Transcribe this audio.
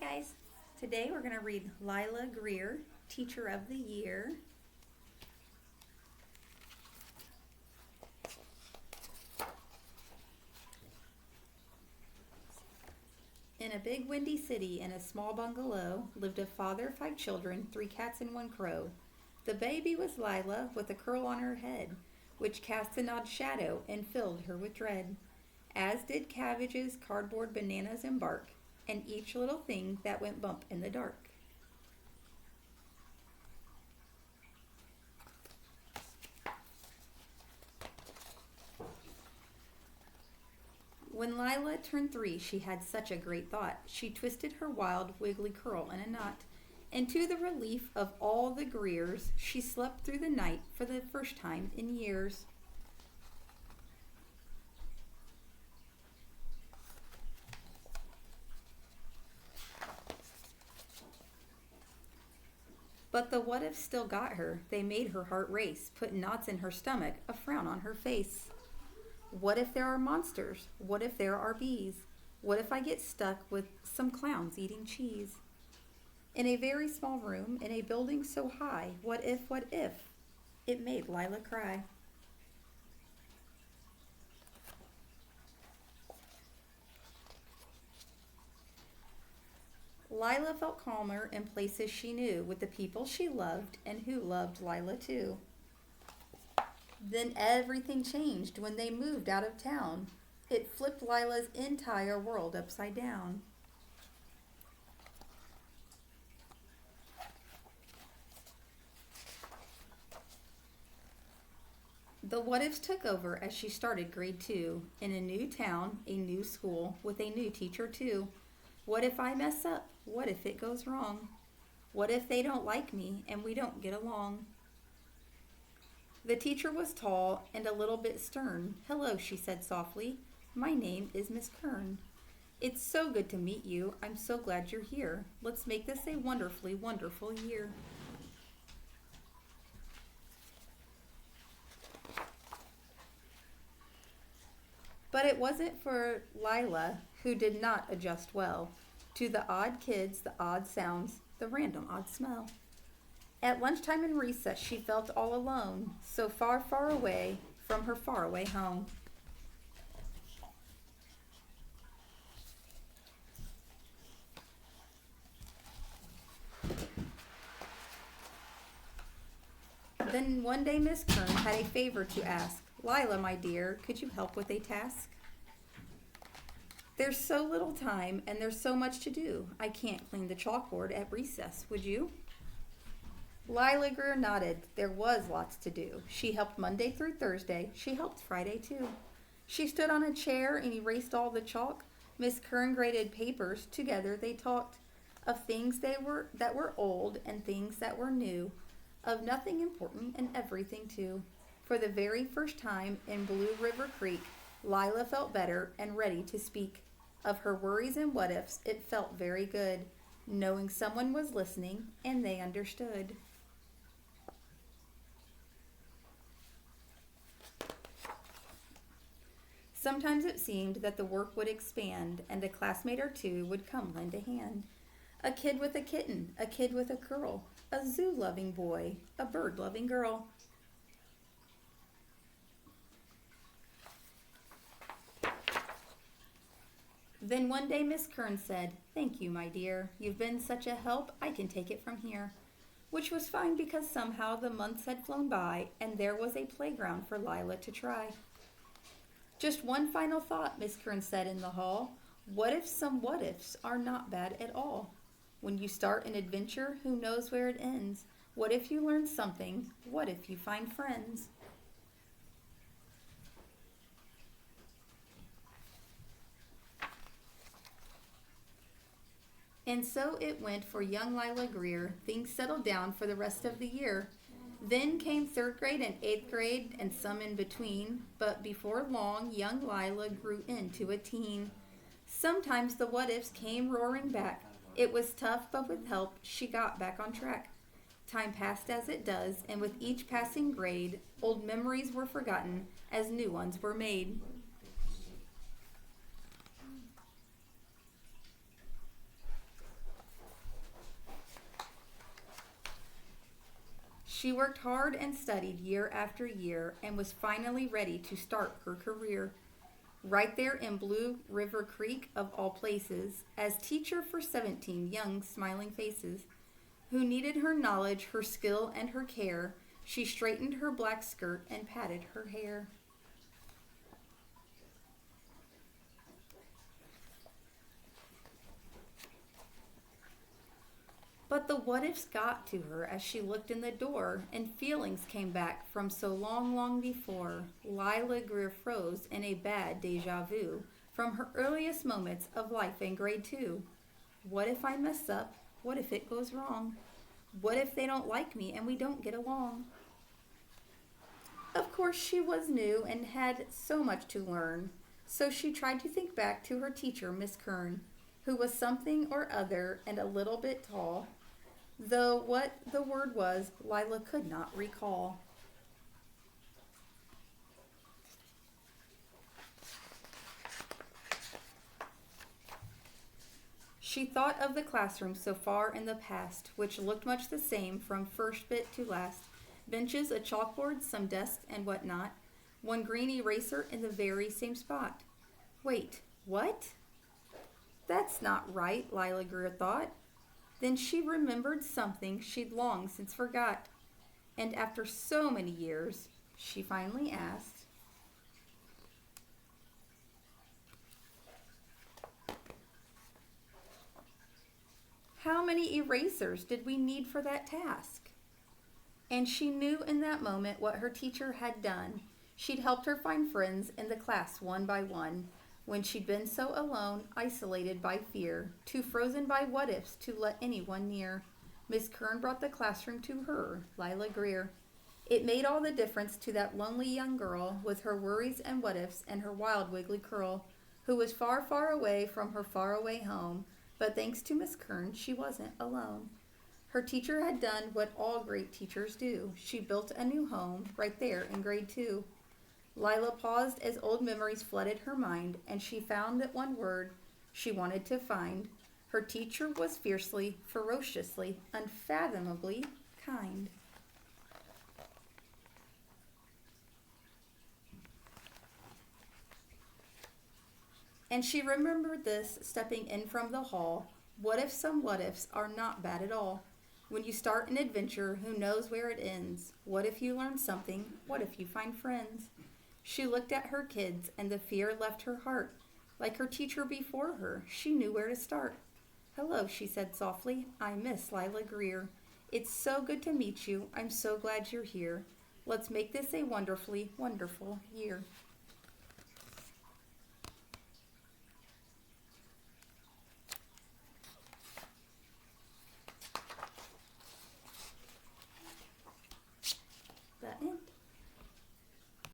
guys. Today we're going to read Lila Greer, Teacher of the Year. In a big windy city in a small bungalow lived a father, 5 children, 3 cats and 1 crow. The baby was Lila with a curl on her head, which cast an odd shadow and filled her with dread, as did cabbages, cardboard, bananas, and bark, and each little thing that went bump in the dark. When Lila turned 3, she had such a great thought. She twisted her wild, wiggly curl in a knot, and to the relief of all the Greers, she slept through the night for the first time in years. But the what-ifs still got her. They made her heart race, put knots in her stomach, a frown on her face. What if there are monsters? What if there are bees? What if I get stuck with some clowns eating cheese? In a very small room, in a building so high, what if, what if? It made Lila cry. Lila felt calmer in places she knew, with the people she loved and who loved Lila too. Then everything changed when they moved out of town. It flipped Lila's entire world upside down. The what-ifs took over as she started grade 2, in a new town, a new school, with a new teacher too. What if I mess up? What if it goes wrong? What if they don't like me and we don't get along? The teacher was tall and a little bit stern. "Hello," she said softly. "My name is Miss Kern. It's so good to meet you. I'm so glad you're here. Let's make this a wonderfully wonderful year." But it wasn't for Lila, who did not adjust well to the odd kids, the odd sounds, the random odd smell. At lunchtime and recess, she felt all alone, so far, far away from her faraway home. Then one day Miss Kern had a favor to ask. "Lila, my dear, could you help with a task? There's so little time and there's so much to do. I can't clean the chalkboard at recess, would you?" Lila Greer nodded. There was lots to do. She helped Monday through Thursday. She helped Friday too. She stood on a chair and erased all the chalk. Miss Kern graded papers. Together they talked of things that were old and things that were new, of nothing important and everything too. For the very first time in Blue River Creek, Lila felt better and ready to speak. Of her worries and what-ifs, it felt very good, knowing someone was listening and they understood. Sometimes it seemed that the work would expand and a classmate or two would come lend a hand. A kid with a kitten, a kid with a curl, a zoo-loving boy, a bird-loving girl. Then one day Miss Kern said, "Thank you, my dear. You've been such a help, I can take it from here." Which was fine because somehow the months had flown by and there was a playground for Lila to try. "Just one final thought," Miss Kern said in the hall. "What if some what-ifs are not bad at all? When you start an adventure, who knows where it ends? What if you learn something? What if you find friends?" And so it went for young Lila Greer. Things settled down for the rest of the year. Then came 3rd grade and 8th grade and some in between. But before long, young Lila grew into a teen. Sometimes the what-ifs came roaring back. It was tough, but with help, she got back on track. Time passed as it does, and with each passing grade, old memories were forgotten as new ones were made. She worked hard and studied year after year and was finally ready to start her career. Right there in Blue River Creek, of all places, as teacher for 17 young, smiling faces, who needed her knowledge, her skill, and her care, she straightened her black skirt and patted her hair. But the what ifs got to her as she looked in the door, and feelings came back from so long, long before. Lila Greer froze in a bad deja vu from her earliest moments of life in grade 2. What if I mess up? What if it goes wrong? What if they don't like me and we don't get along? Of course, she was new and had so much to learn, so she tried to think back to her teacher, Miss Kern, who was something or other and a little bit tall, though what the word was, Lila could not recall. She thought of the classroom so far in the past, which looked much the same from first bit to last. Benches, a chalkboard, some desks, and whatnot. One green eraser in the very same spot. Wait, what? That's not right, Lila Greer thought. Then she remembered something she'd long since forgot. And after so many years, she finally asked, how many erasers did we need for that task? And she knew in that moment what her teacher had done. She'd helped her find friends in the class one by one, when she'd been so alone, isolated by fear, too frozen by what ifs to let anyone near. Miss Kern brought the classroom to her, Lila Greer. It made all the difference to that lonely young girl with her worries and what ifs and her wild wiggly curl, who was far, far away from her faraway home, but thanks to Miss Kern, she wasn't alone. Her teacher had done what all great teachers do. She built a new home right there in grade 2. Lila paused as old memories flooded her mind, and she found that one word she wanted to find. Her teacher was fiercely, ferociously, unfathomably kind. And she remembered this stepping in from the hall. What if some what ifs are not bad at all? When you start an adventure, who knows where it ends? What if you learn something? What if you find friends? She looked at her kids, and the fear left her heart. Like her teacher before her, she knew where to start. Hello, she said softly. I'm Miss Lila Greer. It's so good to meet you. I'm so glad you're here. Let's make this a wonderfully wonderful year.